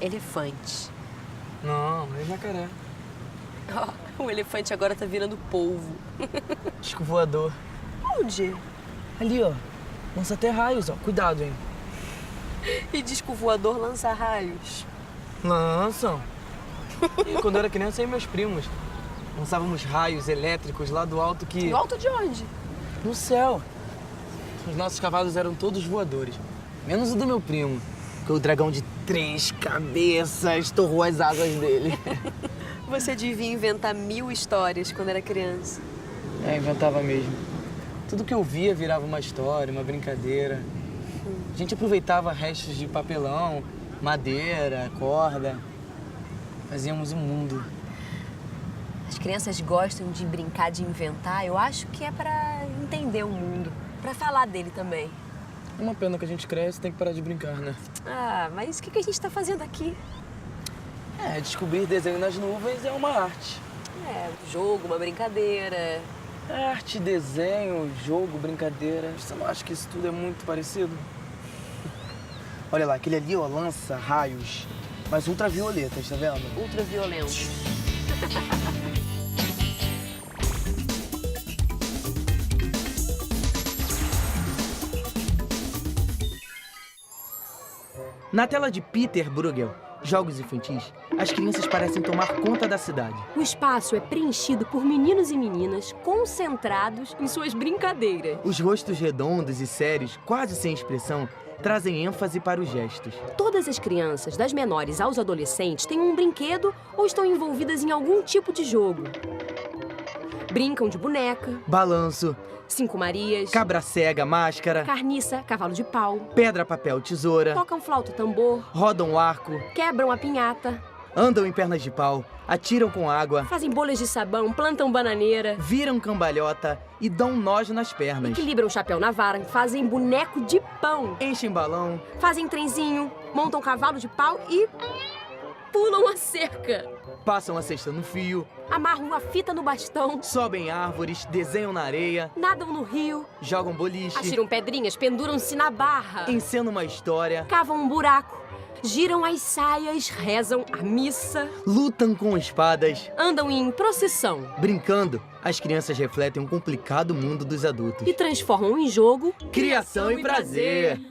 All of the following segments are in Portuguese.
Elefantes. Não, é jacaré. Oh, o elefante agora tá virando polvo. Disco voador. Onde? Ali, ó. Lança até raios, ó. Cuidado, hein. E disco voador lança raios. Lançam. E quando eu era criança, eu e meus primos lançávamos raios elétricos lá do alto que... Do alto de onde? No céu. Os nossos cavalos eram todos voadores. Menos o do meu primo, que o dragão de 3 cabeças torrou as asas dele. Você devia inventar 1000 histórias quando era criança. É, inventava mesmo. Tudo que eu via virava uma história, uma brincadeira. A gente aproveitava restos de papelão, madeira, corda. Fazíamos um mundo. As crianças gostam de brincar, de inventar. Eu acho que é pra entender o mundo, pra falar dele também. É uma pena que a gente cresce e tem que parar de brincar, né? Ah, mas o que a gente tá fazendo aqui? É, descobrir desenho nas nuvens é uma arte. É, um jogo, uma brincadeira. Arte, desenho, jogo, brincadeira. Você não acha que isso tudo é muito parecido? Olha lá, aquele ali, ó, lança raios, mas ultravioletas, tá vendo? Ultraviolentos. Na tela de Peter Bruegel, Jogos Infantis, as crianças parecem tomar conta da cidade. O espaço é preenchido por meninos e meninas concentrados em suas brincadeiras. Os rostos redondos e sérios, quase sem expressão, trazem ênfase para os gestos. Todas as crianças, das menores aos adolescentes, têm um brinquedo ou estão envolvidas em algum tipo de jogo. Brincam de boneca, Balanço, 5 Marias, cabra cega, máscara, carniça, cavalo de pau, pedra, papel, tesoura, tocam flauta tambor, rodam arco, quebram a pinhata, andam em pernas de pau, atiram com água, fazem bolhas de sabão, plantam bananeira, viram cambalhota e dão nós nas pernas. equilibram o chapéu na vara, fazem boneco de pão, Enchem balão, fazem trenzinho, montam cavalo de pau e pulam a cerca. passam a cesta no fio, Amarram uma fita no bastão, sobem árvores, desenham na areia, nadam no rio, jogam boliche, atiram pedrinhas, penduram-se na barra, encenam uma história, cavam um buraco, giram as saias, rezam a missa, lutam com espadas. andam em procissão Brincando, as crianças refletem um complicado mundo dos adultos. e transformam em jogo Criação e prazer.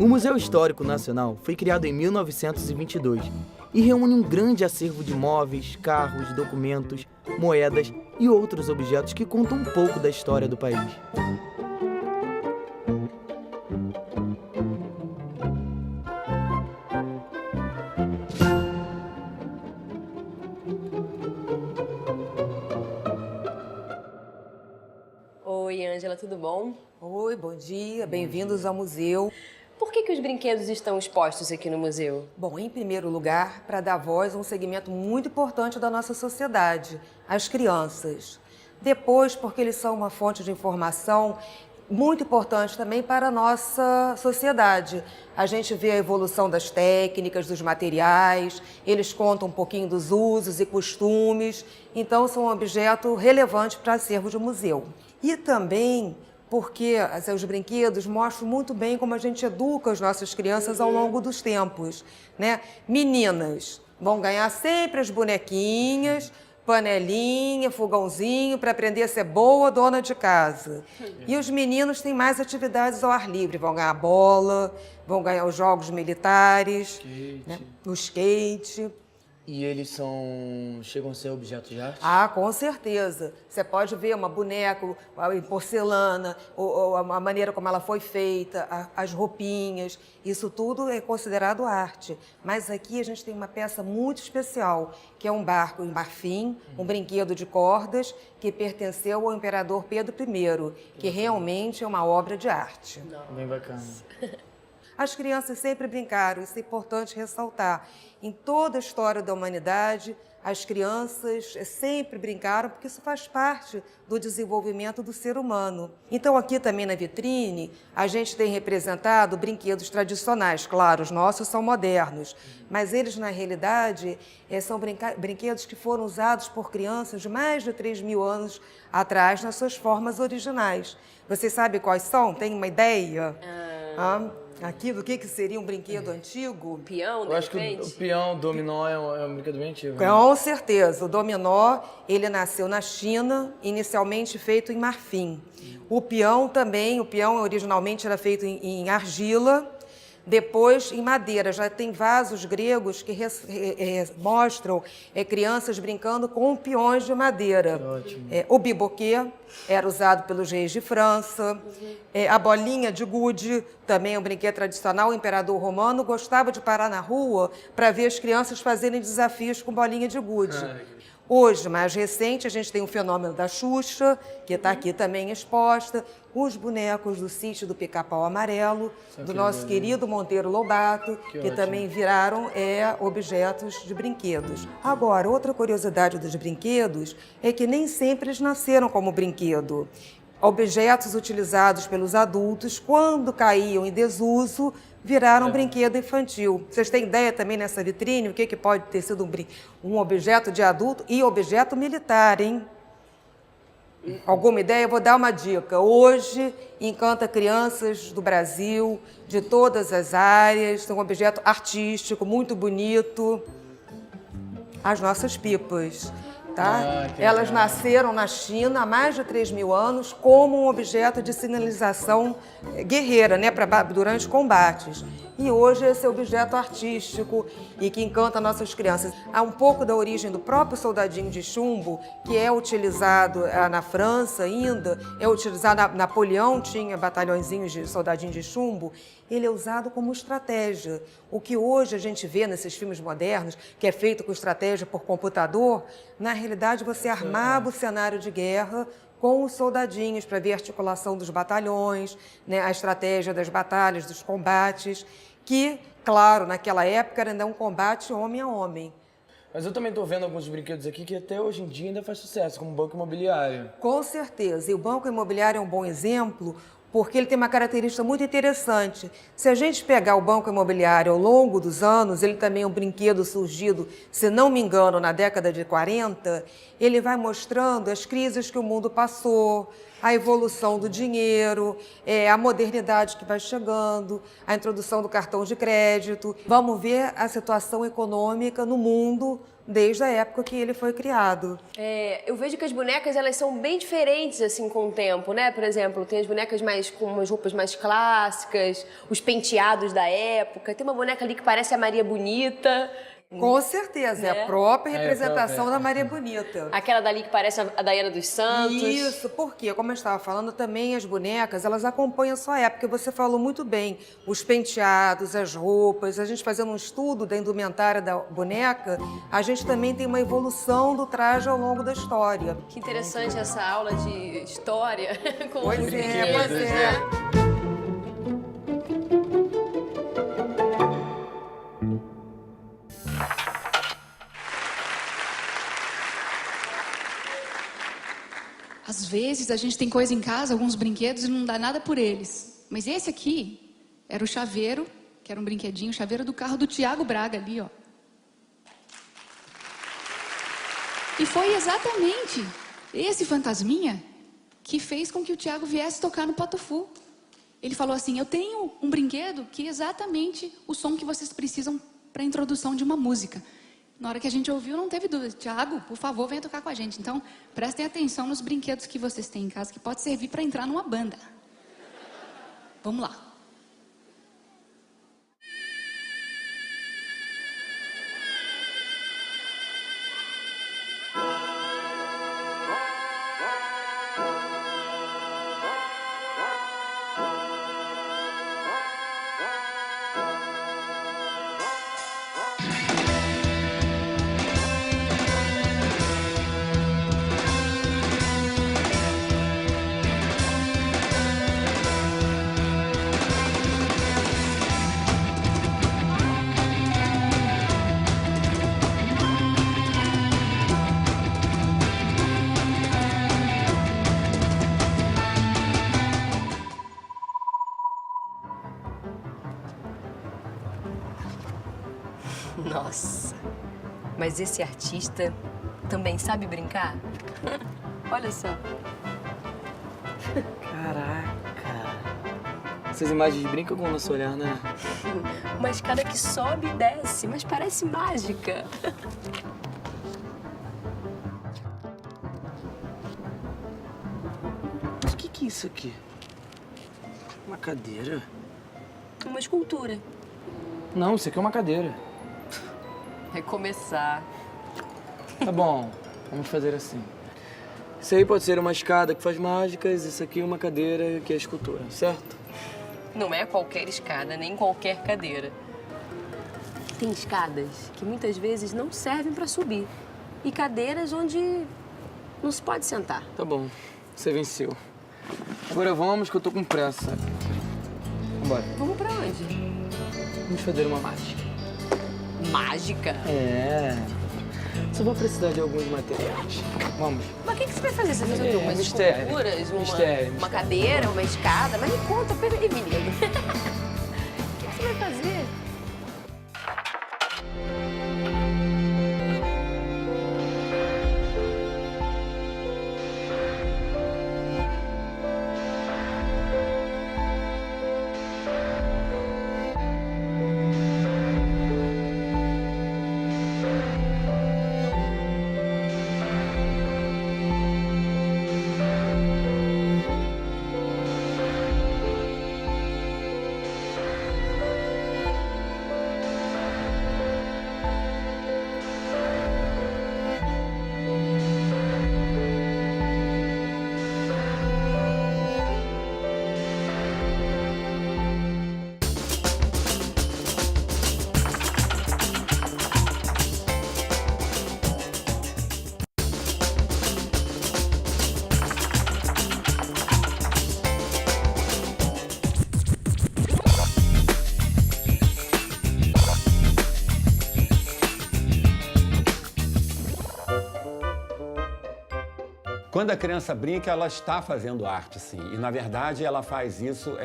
O Museu Histórico Nacional foi criado em 1922 e reúne um grande acervo de móveis, carros, documentos, moedas e outros objetos que contam um pouco da história do país. Oi, Ângela, tudo bom? Oi, bom dia, bem-vindos ao museu. Por que os brinquedos estão expostos aqui no museu? Bom, em primeiro lugar, para dar voz a um segmento muito importante da nossa sociedade, as crianças. Depois, porque eles são uma fonte de informação muito importante também para a nossa sociedade. A gente vê a evolução das técnicas, dos materiais, eles contam um pouquinho dos usos e costumes, então são um objeto relevante para acervo de museu. E também porque os brinquedos mostram muito bem como a gente educa as nossas crianças ao longo dos tempos, né? Meninas vão ganhar sempre as bonequinhas, panelinha, fogãozinho, para aprender a ser boa dona de casa. E os meninos têm mais atividades ao ar livre, vão ganhar bola, vão ganhar os jogos militares, né? O skate. E eles chegam a ser objetos de arte? Ah, com certeza. Você pode ver uma boneca em porcelana, ou a maneira como ela foi feita, as roupinhas, isso tudo é considerado arte. Mas aqui a gente tem uma peça muito especial, que é um barco em marfim, um brinquedo de cordas, que pertenceu ao imperador Pedro I, que realmente é uma obra de arte. Bem bacana. As crianças sempre brincaram, isso é importante ressaltar. Em toda a história da humanidade, as crianças sempre brincaram, porque isso faz parte do desenvolvimento do ser humano. Então, aqui também na vitrine, a gente tem representado brinquedos tradicionais. Claro, os nossos são modernos, mas eles, na realidade, são brinquedos que foram usados por crianças de mais de 3.000 anos atrás, nas suas formas originais. Vocês sabem quais são? Tem uma ideia? Aqui do que seria um brinquedo antigo? Peão, de Eu acho que repente? o peão, o dominó é um brinquedo bem antigo. Né? Com certeza. O dominó, ele nasceu na China, inicialmente feito em marfim. O peão também, o peão originalmente era feito em argila, depois em madeira. Já tem vasos gregos que mostram crianças brincando com peões de madeira. Ótimo. O biboquê era usado pelos reis de França. A bolinha de gude, também é um brinquedo tradicional. O imperador romano gostava de parar na rua para ver as crianças fazerem desafios com bolinha de gude. Hoje, mais recente, a gente tem o fenômeno da Xuxa, que está aqui também exposta, os bonecos do sítio do Pica-Pau Amarelo, do nosso querido Monteiro Lobato, que também viraram objetos de brinquedos. Agora, outra curiosidade dos brinquedos é que nem sempre eles nasceram como brinquedo. Objetos utilizados pelos adultos, quando caíam em desuso, viraram um brinquedo infantil. Vocês têm ideia também nessa vitrine o que pode ter sido um objeto de adulto e objeto militar, hein? Alguma ideia? Eu vou dar uma dica. Hoje, encanta crianças do Brasil, de todas as áreas, tem um objeto artístico muito bonito. As nossas pipas. Tá? Elas nasceram na China há mais de 3.000 anos como um objeto de sinalização guerreira, né, durante combates. E hoje esse é objeto artístico e que encanta nossas crianças. Há um pouco da origem do próprio soldadinho de chumbo, que é utilizado na França ainda, é utilizado, Napoleão tinha batalhõezinhos de soldadinho de chumbo, ele é usado como estratégia. O que hoje a gente vê nesses filmes modernos, que é feito com estratégia por computador, na realidade você armava o cenário de guerra com os soldadinhos para ver a articulação dos batalhões, né, a estratégia das batalhas, dos combates, que, claro, naquela época era ainda um combate homem a homem. Mas eu também estou vendo alguns brinquedos aqui que até hoje em dia ainda faz sucesso, como o Banco Imobiliário. Com certeza. E o Banco Imobiliário é um bom exemplo, porque ele tem uma característica muito interessante. Se a gente pegar o Banco Imobiliário ao longo dos anos, ele também é um brinquedo surgido, se não me engano, na década de 40, ele vai mostrando as crises que o mundo passou, a evolução do dinheiro, a modernidade que vai chegando, a introdução do cartão de crédito. Vamos ver a situação econômica no mundo desde a época que ele foi criado. Eu vejo que as bonecas, elas são bem diferentes, assim, com o tempo, né? Por exemplo, tem as bonecas com umas roupas mais clássicas, os penteados da época. Tem uma boneca ali que parece a Maria Bonita. Com certeza, é a própria representação da Maria Bonita. Aquela dali que parece a Diana dos Santos. Isso, porque, como eu estava falando, também as bonecas, elas acompanham a sua época. Você falou muito bem, os penteados, as roupas, a gente fazendo um estudo da indumentária da boneca, a gente também tem uma evolução do traje ao longo da história. Que interessante essa aula de história. Com Pois é. Às vezes a gente tem coisa em casa, alguns brinquedos, e não dá nada por eles. Mas esse aqui era o chaveiro, que era um brinquedinho, o chaveiro do carro do Tiago Braga ali, ó. E foi exatamente esse fantasminha que fez com que o Tiago viesse tocar no Patufu. Ele falou assim, eu tenho um brinquedo que é exatamente o som que vocês precisam para a introdução de uma música. Na hora que a gente ouviu, não teve dúvida. Tiago, por favor, venha tocar com a gente. Então, prestem atenção nos brinquedos que vocês têm em casa, que pode servir para entrar numa banda. Vamos lá. Nossa, mas esse artista também sabe brincar? Olha só. Caraca. Essas imagens brincam com o nosso olhar, né? Uma escada que sobe e desce, mas parece mágica. Mas o que é isso aqui? Uma cadeira? Uma escultura. Não, isso aqui é uma cadeira. Vai começar. Tá bom, vamos fazer assim. Isso aí pode ser uma escada que faz mágicas, isso aqui é uma cadeira que é escultura, certo? Não é qualquer escada, nem qualquer cadeira. Tem escadas que muitas vezes não servem para subir. E cadeiras onde não se pode sentar. Tá bom, você venceu. Agora vamos que eu tô com pressa. Vambora. Vamos pra onde? Vamos fazer uma mágica. Mágica? É. Só vou precisar de alguns materiais. Vamos. Mas o que você vai fazer? Você vai fazer umas mistério. esculturas? Mistério. Uma cadeira, uma escada? Mas me conta, peraí, menino. O que você vai fazer? Quando a criança brinca, ela está fazendo arte, sim. E, na verdade, ela faz isso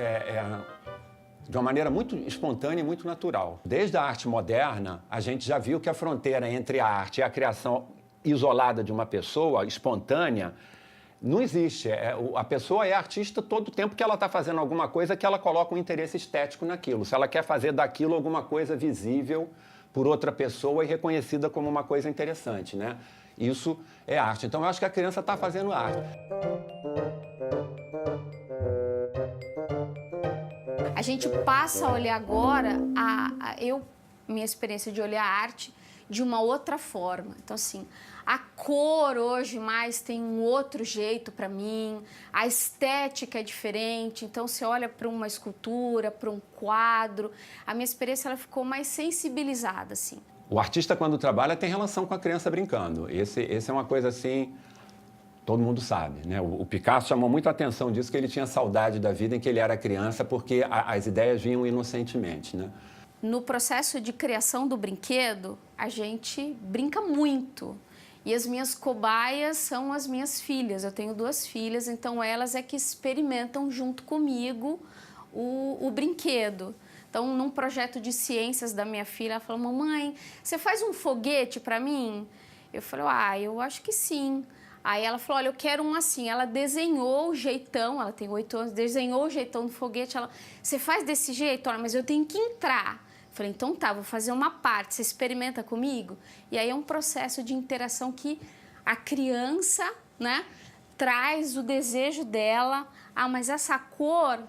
de uma maneira muito espontânea e muito natural. Desde a arte moderna, a gente já viu que a fronteira entre a arte e a criação isolada de uma pessoa, espontânea, não existe. A pessoa é artista todo o tempo que ela está fazendo alguma coisa que ela coloca um interesse estético naquilo. Se ela quer fazer daquilo alguma coisa visível por outra pessoa e reconhecida como uma coisa interessante, né? Isso é arte. Então, eu acho que a criança está fazendo arte. A gente passa a olhar agora, minha experiência de olhar a arte de uma outra forma. Então, assim, a cor hoje mais tem um outro jeito para mim, a estética é diferente. Então, você olha para uma escultura, para um quadro, a minha experiência ela ficou mais sensibilizada, assim. O artista, quando trabalha, tem relação com a criança brincando. Esse é uma coisa assim, todo mundo sabe, né? O Picasso chamou muito a atenção disso, que ele tinha saudade da vida em que ele era criança, porque as ideias vinham inocentemente, né? No processo de criação do brinquedo, a gente brinca muito. E as minhas cobaias são as minhas filhas. Eu tenho 2 filhas, então elas é que experimentam junto comigo o brinquedo. Então, num projeto de ciências da minha filha, ela falou, mamãe, você faz um foguete para mim? Eu falei, eu acho que sim. Aí ela falou, olha, eu quero um assim. Ela desenhou o jeitão, ela tem 8 anos, desenhou o jeitão do foguete. Ela, você faz desse jeito? Olha, mas eu tenho que entrar. Falei, então tá, vou fazer uma parte, você experimenta comigo? E aí é um processo de interação que a criança, né, traz o desejo dela. Ah, mas essa cor,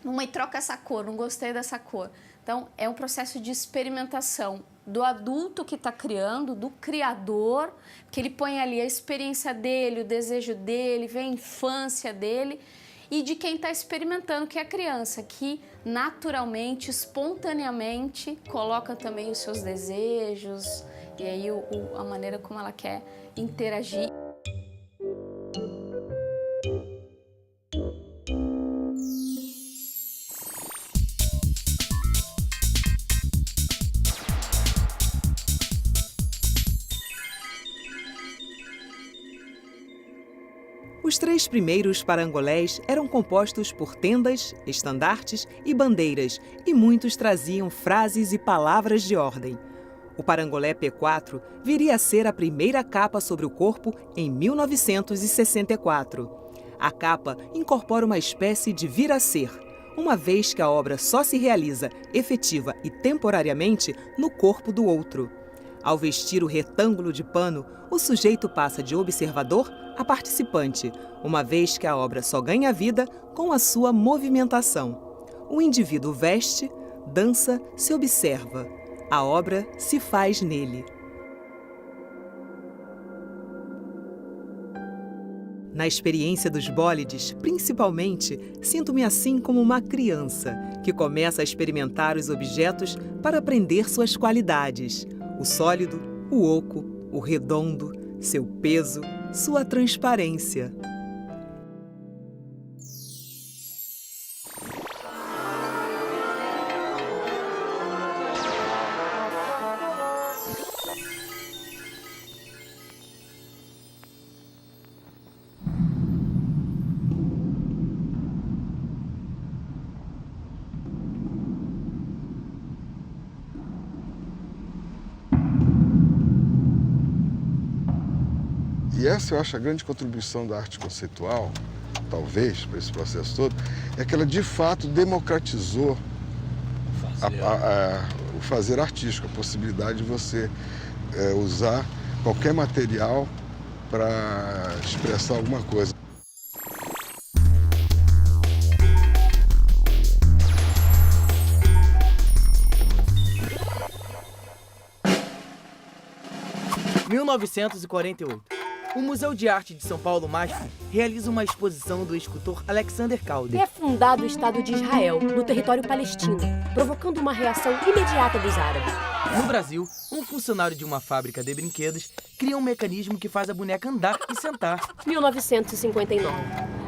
mamãe, troca essa cor, não gostei dessa cor. Então, é um processo de experimentação do adulto que está criando, do criador, que ele põe ali a experiência dele, o desejo dele, vê a infância dele, e de quem está experimentando, que é a criança, que naturalmente, espontaneamente, coloca também os seus desejos e aí a maneira como ela quer interagir. Os 3 primeiros parangolés eram compostos por tendas, estandartes e bandeiras, e muitos traziam frases e palavras de ordem. O parangolé P4 viria a ser a primeira capa sobre o corpo em 1964. A capa incorpora uma espécie de vir-a-ser, uma vez que a obra só se realiza efetiva e temporariamente no corpo do outro. Ao vestir o retângulo de pano, o sujeito passa de observador a participante, uma vez que a obra só ganha vida com a sua movimentação. O indivíduo veste, dança, se observa. A obra se faz nele. Na experiência dos bólides, principalmente, sinto-me assim como uma criança que começa a experimentar os objetos para aprender suas qualidades: o sólido, o oco, o redondo, seu peso, sua transparência. E essa eu acho a grande contribuição da arte conceitual, talvez, para esse processo todo, é que ela de fato democratizou o fazer artístico, a possibilidade de você usar qualquer material para expressar alguma coisa. Em 1948, o Museu de Arte de São Paulo, MASP, realiza uma exposição do escultor Alexander Calder. É fundado o Estado de Israel, no território palestino, provocando uma reação imediata dos árabes. No Brasil, um funcionário de uma fábrica de brinquedos cria um mecanismo que faz a boneca andar e sentar. 1959.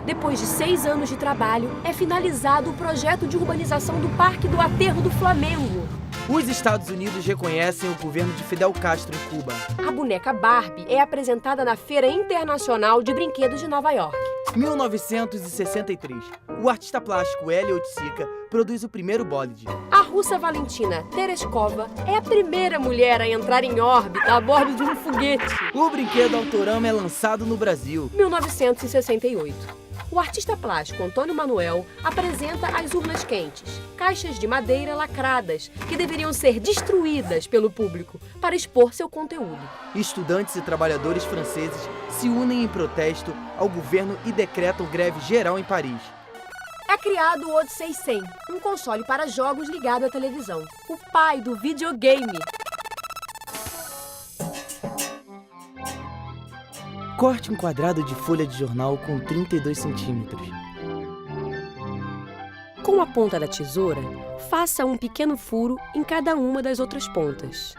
Depois de 6 anos de trabalho, é finalizado o projeto de urbanização do Parque do Aterro do Flamengo. Os Estados Unidos reconhecem o governo de Fidel Castro em Cuba. A boneca Barbie é apresentada na Feira Internacional de Brinquedos de Nova York. 1963, o artista plástico Elliot Sica produz o primeiro bólide. A russa Valentina Tereshkova é a primeira mulher a entrar em órbita a bordo de um foguete. O brinquedo Autorama é lançado no Brasil. 1968. O artista plástico Antônio Manuel apresenta as urnas quentes, caixas de madeira lacradas que deveriam ser destruídas pelo público para expor seu conteúdo. Estudantes e trabalhadores franceses se unem em protesto ao governo e decretam greve geral em Paris. É criado o Odyssey 100, um console para jogos ligado à televisão, o pai do videogame. Corte um quadrado de folha de jornal com 32 centímetros. Com a ponta da tesoura, faça um pequeno furo em cada uma das outras pontas.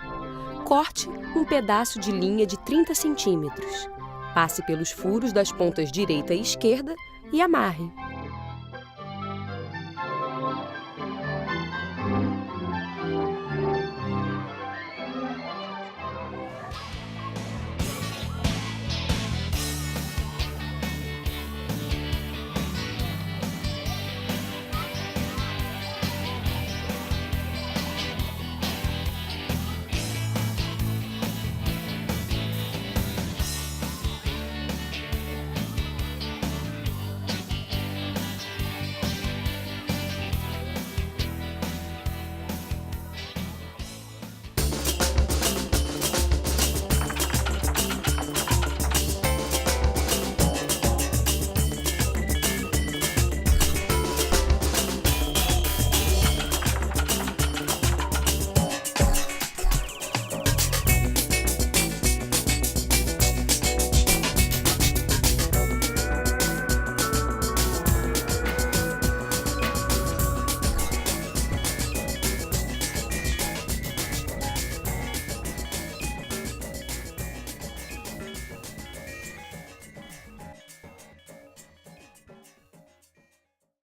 Corte um pedaço de linha de 30 centímetros. Passe pelos furos das pontas direita e esquerda e amarre.